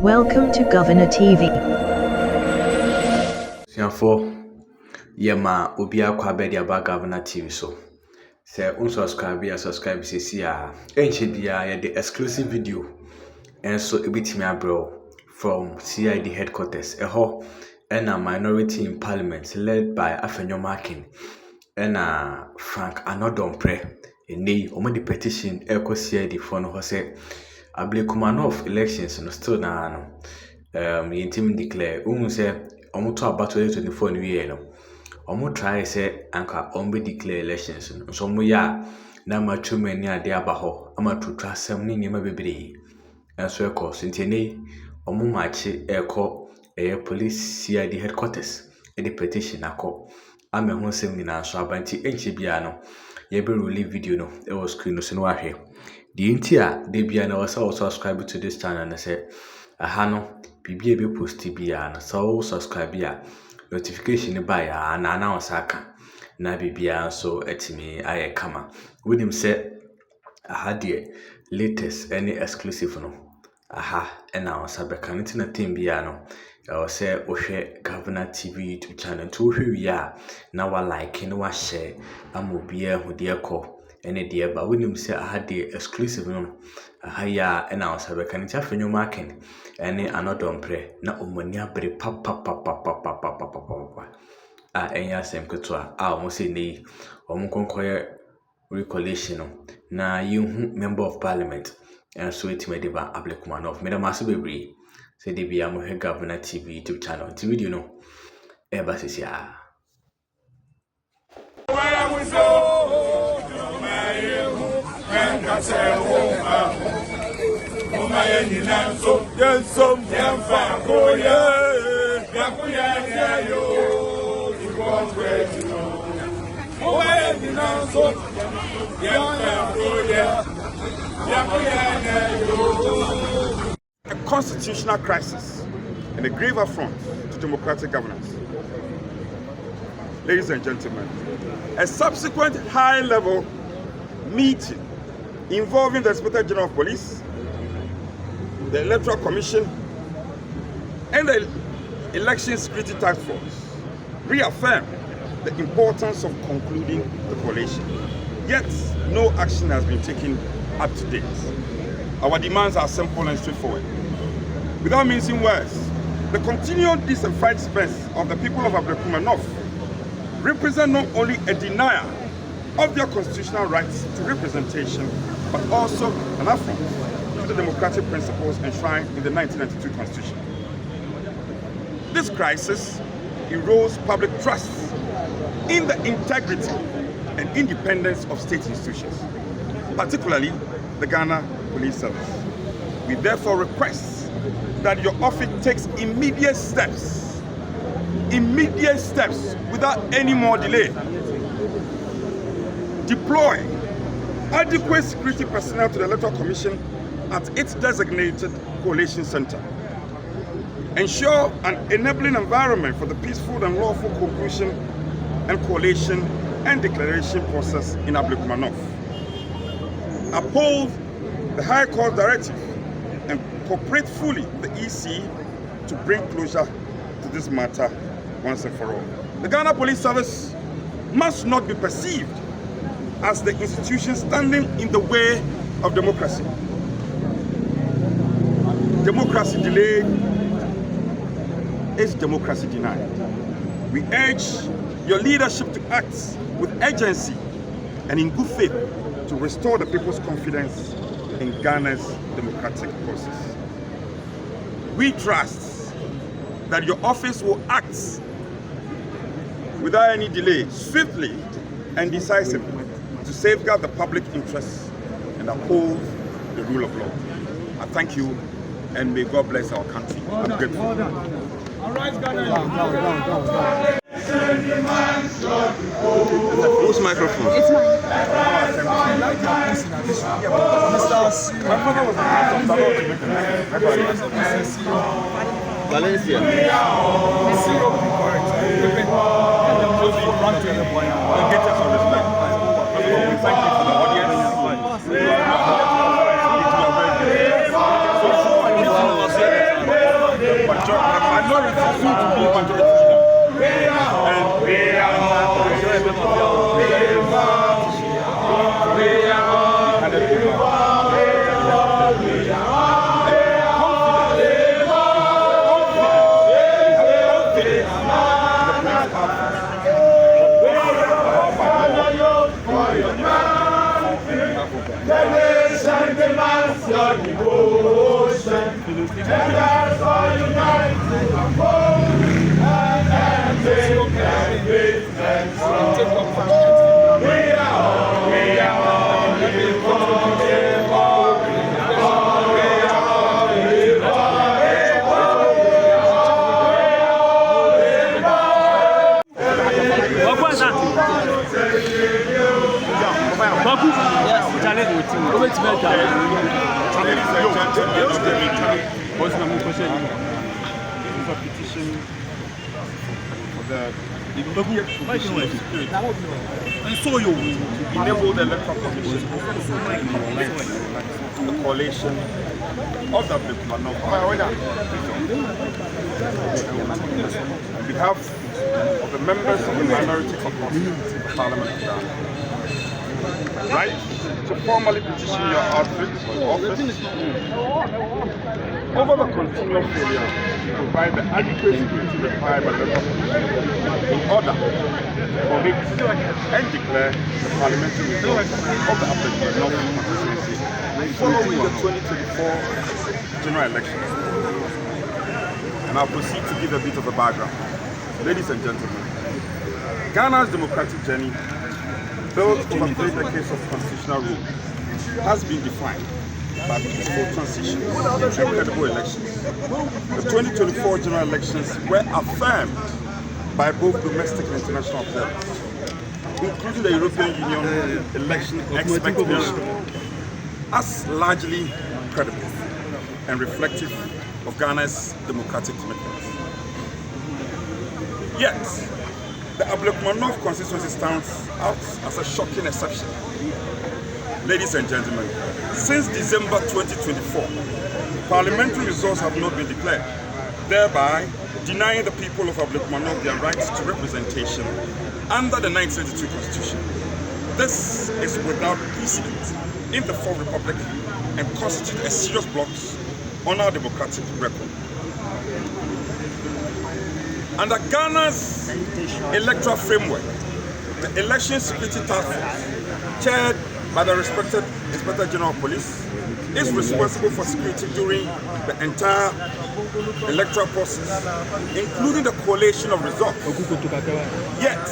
Welcome to Governor TV. Siafo yema obia kwa bedi aba Governor TV so. Se unsubscribe ya subscribe sisi ya. Enche bia ya the exclusive video. Enso ebitimi abro from CID headquarters. Eho ena minority in parliament led by Afenyo Markin. Ena Frank Anodompre. Eni omo the petition eko CID for no se Ablekuma of elections no still na no. Yintim declare say omo to about 2024 new year no. Omo try say anka ombe declare elections no. So omo ya na matru mani ade aba ho amatu twasem ni nyema bebre. Enso ekọ sintene omo machi eko police CID headquarters the petition akọ ame ho sem ni na so abanti enche bia no ye be release video no e was screen no so no ahwe. The intia de bia na also subscribe to this channel and say aha no bibia be post bia na so subscribe ya notification ba ya na announce aka na bibia so etimi aye kama with him say aha the latest any exclusive no aha announce abeka ntina team bia no I say ohwe Governor TV YouTube channel to hwe ya na wa like na wa share amobia hu de ekọ ene de ba wonim say aha de exclusive no aha ya announce abeka ntia Afenyo Markin ene Anodompre na omani abre papa enya sem keto omo say nei omo konkoye Collation na yehu member of parliament and so it made ba Ablekuma of me da maso bebre say dey bia mo he Governor TV YouTube channel ti video no e ba sisia A constitutional crisis and a grave affront to democratic governance. Ladies and gentlemen, a subsequent high-level meeting involving the Inspector General of Police, the Electoral Commission, and the Election Security Task Force reaffirmed the importance of concluding the collation. Yet, no action has been taken up to date. Our demands are simple and straightforward. Without mincing words, the continued disenfranchisement of the people of Ablekuma North represent not only a denial of their constitutional rights to representation, but also an affront to the democratic principles enshrined in the 1992 Constitution. This crisis erodes public trust in the integrity and independence of state institutions, particularly the Ghana Police Service. We therefore request that your office takes immediate steps without any more delay. Deploy adequate security personnel to the Electoral Commission at its designated collation center. Ensure an enabling environment for the peaceful and lawful conclusion and collation and declaration process in Ablekuma North. Uphold the High Court directive and cooperate fully with the EC to bring closure to this matter once and for all. The Ghana Police Service must not be perceived as the institution standing in the way of democracy. Democracy delayed is democracy denied. We urge your leadership to act with urgency and in good faith to restore the people's confidence in Ghana's democratic process. We trust that your office will act without any delay, swiftly and decisively to safeguard the public interests and uphold the rule of law. I thank you and may God bless our country. I'm grateful. All right, Ghana. Whose microphone? It's mine. Valencia. Thank you for the audience. majority soon to be majority leader. And we petition for the enable the electoral commission the collation of the Ablekuma on behalf of the members of the minority caucus in the Parliament of Ghana, right to formally petition your outfit or office over the continual failure to provide the adequate security required by the Commission in order to commit and declare the parliamentary results of the Ablekuma constituency following the 2024 general elections. And I'll proceed to give a bit of a background. Ladies and gentlemen, Ghana's democratic journey, built over 3 decades of constitutional rule, has been defined by peaceful transitions and credible elections. The 2024 general elections were affirmed by both domestic and international observers, including the European Union election expectation, as largely credible and reflective of Ghana's democratic commitments. Yet, the Ablekuma North constituency stands out as a shocking exception. Ladies and gentlemen, since December 2024, parliamentary results have not been declared, thereby denying the people of Ablekuma North their rights to representation under the 1992 Constitution. This is without precedent in the Fourth Republic and constitutes a serious blot on our democratic record. Under Ghana's electoral framework, the Election Security Task Force, chaired by the respected Inspector General of Police, is responsible for security during the entire electoral process, including the collation of results. Yet,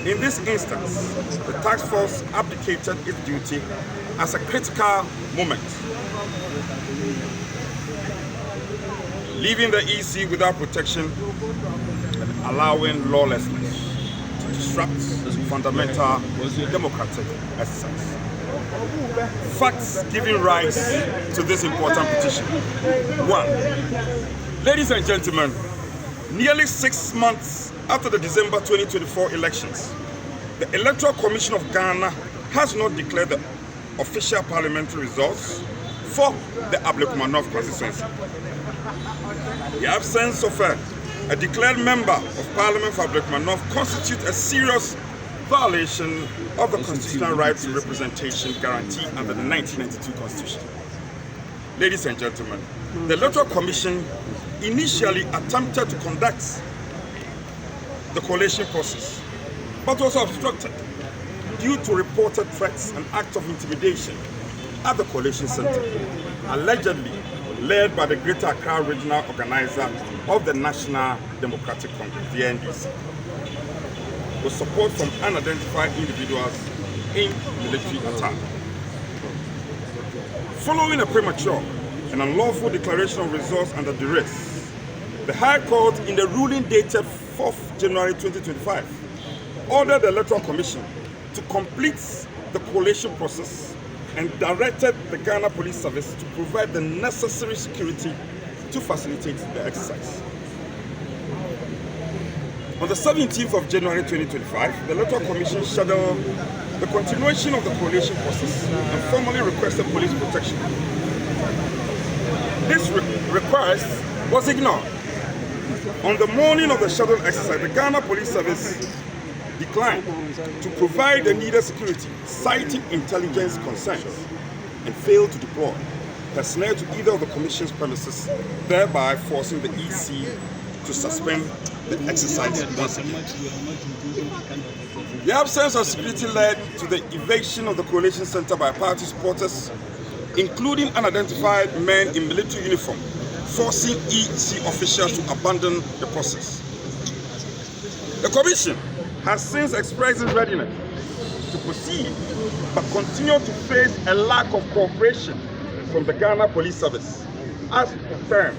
in this instance, the task force abdicated its duty as a critical moment, leaving the EC without protection and allowing lawlessness to disrupt fundamental democratic exercise. Facts giving rise to this important petition. 1. Ladies and gentlemen, nearly 6 months after the December 2024 elections, the Electoral Commission of Ghana has not declared the official parliamentary results for the Ablekuma North constituency. The absence of a declared member of Parliament for Ablekuma North constitutes a serious violation of the constitutional right to representation guaranteed under the 1992 Constitution. Ladies and gentlemen, the Electoral Commission initially attempted to conduct the collation process, but was obstructed due to reported threats and acts of intimidation at the collation center, allegedly led by the Greater Accra Regional Organizer of the National Democratic Congress, the NDC, with support from unidentified individuals in military attack. Following a premature and unlawful declaration of results under duress, the High Court, in the ruling dated 4th January 2025, ordered the Electoral Commission to complete the collation process and directed the Ghana Police Service to provide the necessary security to facilitate the exercise. On the 17th of January 2025, the Electoral Commission scheduled the continuation of the collation process and formally requested police protection. This request was ignored, On the morning of the scheduled exercise, the Ghana Police Service declined to provide the needed security, citing intelligence concerns, and failed to deploy personnel to either of the Commission's premises, thereby forcing the EC to suspend the exercise once again. The absence of security led to the evacuation of the Collation Center by party supporters, including unidentified men in military uniform, forcing EC officials to abandon the process. The Commission has since expressed its readiness to proceed, but continue to face a lack of cooperation from the Ghana Police Service, as confirmed